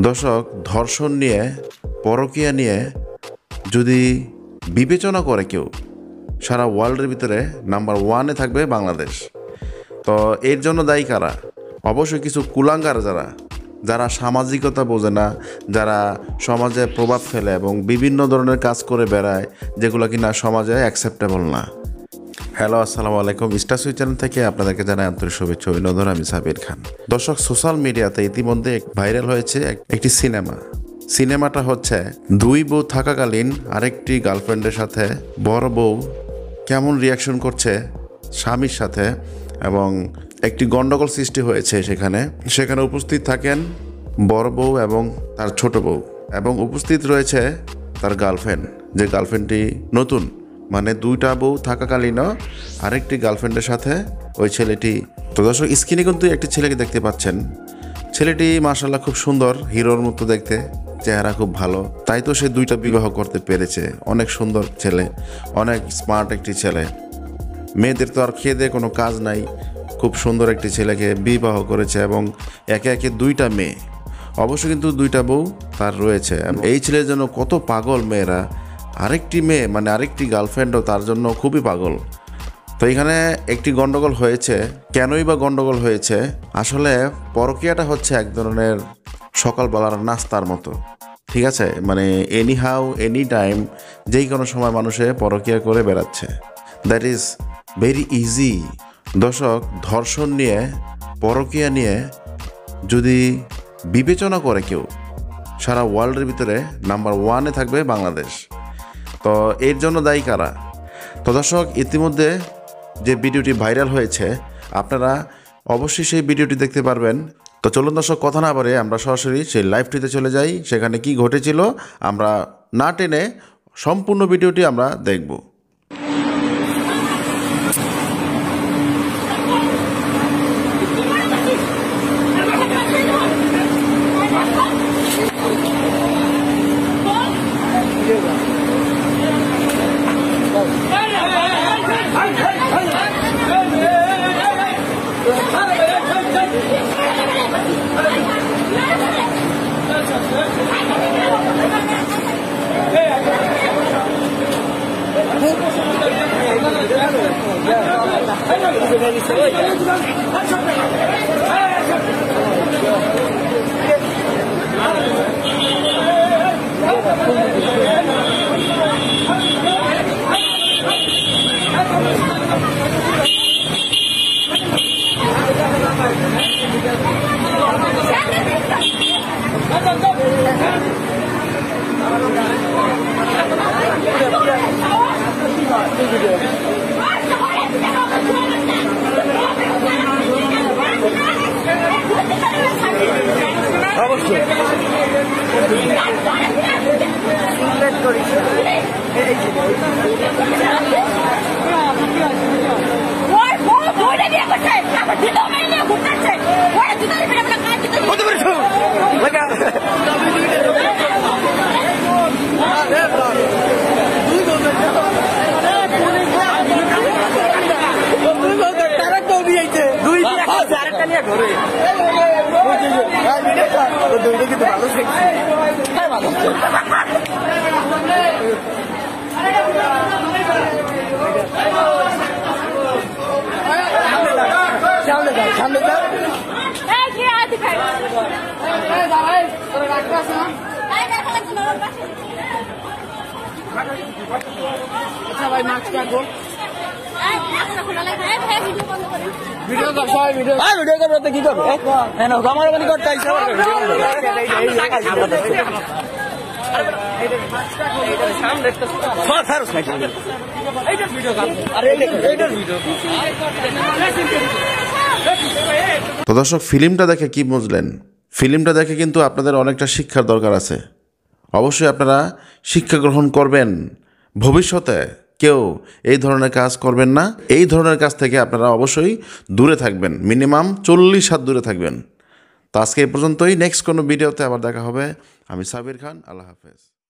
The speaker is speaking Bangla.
দর্শক, ধর্ষণ নিয়ে, পরকীয়া নিয়ে যদি বিবেচনা করে কেউ, সারা ওয়ার্ল্ডের ভিতরে নাম্বার 1-এ থাকবে বাংলাদেশ। তো এর জন্য দায়ী কারা? অবশ্যই কিছু কুলাঙ্গার, যারা সামাজিকতা বোঝে না, যারা সমাজে প্রভাব ফেলে এবং বিভিন্ন ধরনের কাজ করে বেড়ায় যেগুলো কিনা সমাজে অ্যাকসেপ্টেবল না। হ্যালো, আসসালামু আলাইকুম। স্টার সুইচ চ্যানেল থেকে আপনাদেরকে জানাই আন্তরিক শুভেচ্ছা অভিনন্দন। আমি সাবির খান। দর্শক, সোশ্যাল মিডিয়াতে ইতিমধ্যে ভাইরাল হয়েছে একটি সিনেমাটা হচ্ছে দুই বউ থাকাকালীন আরেকটি গার্লফ্রেন্ডের সাথে বড় বউ কেমন রিয়াকশন করছে স্বামীর সাথে, এবং একটি গন্ডগোল সৃষ্টি হয়েছে। সেখানে উপস্থিত থাকেন বড় বউ এবং তার ছোট বউ, এবং উপস্থিত রয়েছে তার গার্লফ্রেন্ড, যে গার্লফ্রেন্ডটি নতুন, মানে দুইটা বউ থাকাকালীনও আরেকটি গার্লফ্রেন্ডের সাথে ওই ছেলেটি। তো দর্শক, স্ক্রিনে কিন্তু একটি ছেলেকে দেখতে পাচ্ছেন। ছেলেটি মাশাআল্লাহ খুব সুন্দর, হিরোর মতো দেখতে, চেহারা খুব ভালো, তাই তো সে দুইটা বিবাহ করতে পেরেছে। অনেক সুন্দর ছেলে, অনেক স্মার্ট একটি ছেলে। মেয়েদের তো আর খেয়ে দিয়ে কোনো কাজ নাই, খুব সুন্দর একটি ছেলেকে বিবাহ করেছে এবং একে একে দুইটা মেয়ে, অবশ্য কিন্তু দুইটা বউ তার রয়েছে। এই ছেলের জন্য কত পাগল মেয়েরা, আরেকটি মেয়ে মানে আরেকটি গার্লফ্রেন্ডও তার জন্য খুবই পাগল। তো এখানে একটি গন্ডগোল হয়েছে। কেনই বা গন্ডগোল হয়েছে? আসলে পরকীয়াটা হচ্ছে এক ধরনের সকালবেলার নাস্তার মতো, ঠিক আছে? মানে এনি হাউ এনি টাইম, যেই কোনো সময় মানুষে পরকীয়া করে বেড়াচ্ছে। That is very easy. দর্শক, ধর্ষণ নিয়ে, পরকীয়া নিয়ে যদি বিবেচনা করে কেউ, সারা ওয়ার্ল্ডের ভিতরে নাম্বার 1-এ থাকবে বাংলাদেশ। তো এর জন্য দায়ী কারা? তো দর্শক, ইতিমধ্যে যে ভিডিওটি ভাইরাল হয়েছে, আপনারা অবশ্যই সেই ভিডিওটি দেখতে পারবেন। তো চলুন দর্শক, কথা না বাড়িয়ে আমরা সরাসরি সেই লাইভটিতে চলে যাই। সেখানে কি ঘটেছিল আমরা না টেনে সম্পূর্ণ ভিডিওটি আমরা দেখব। তো দর্শক, ফিল্মটা দেখে কি বুঝলেন? ফিল্মটা দেখে কিন্তু আপনাদের অনেকটা শিক্ষার দরকার আছে। অবশ্যই আপনারা শিক্ষা গ্রহণ করবেন। ভবিষ্যতে কেউ এই ধরনের কাজ করবেন না। এই ধরনের কাজ থেকে আপনারা অবশ্যই দূরে থাকবেন, মিনিমাম 40 হাত দূরে থাকবেন। তো আজকে এই পর্যন্তই। নেক্সট কোনো ভিডিওতে আবার দেখা হবে। আমি সাবির খান। আল্লাহ হাফেজ।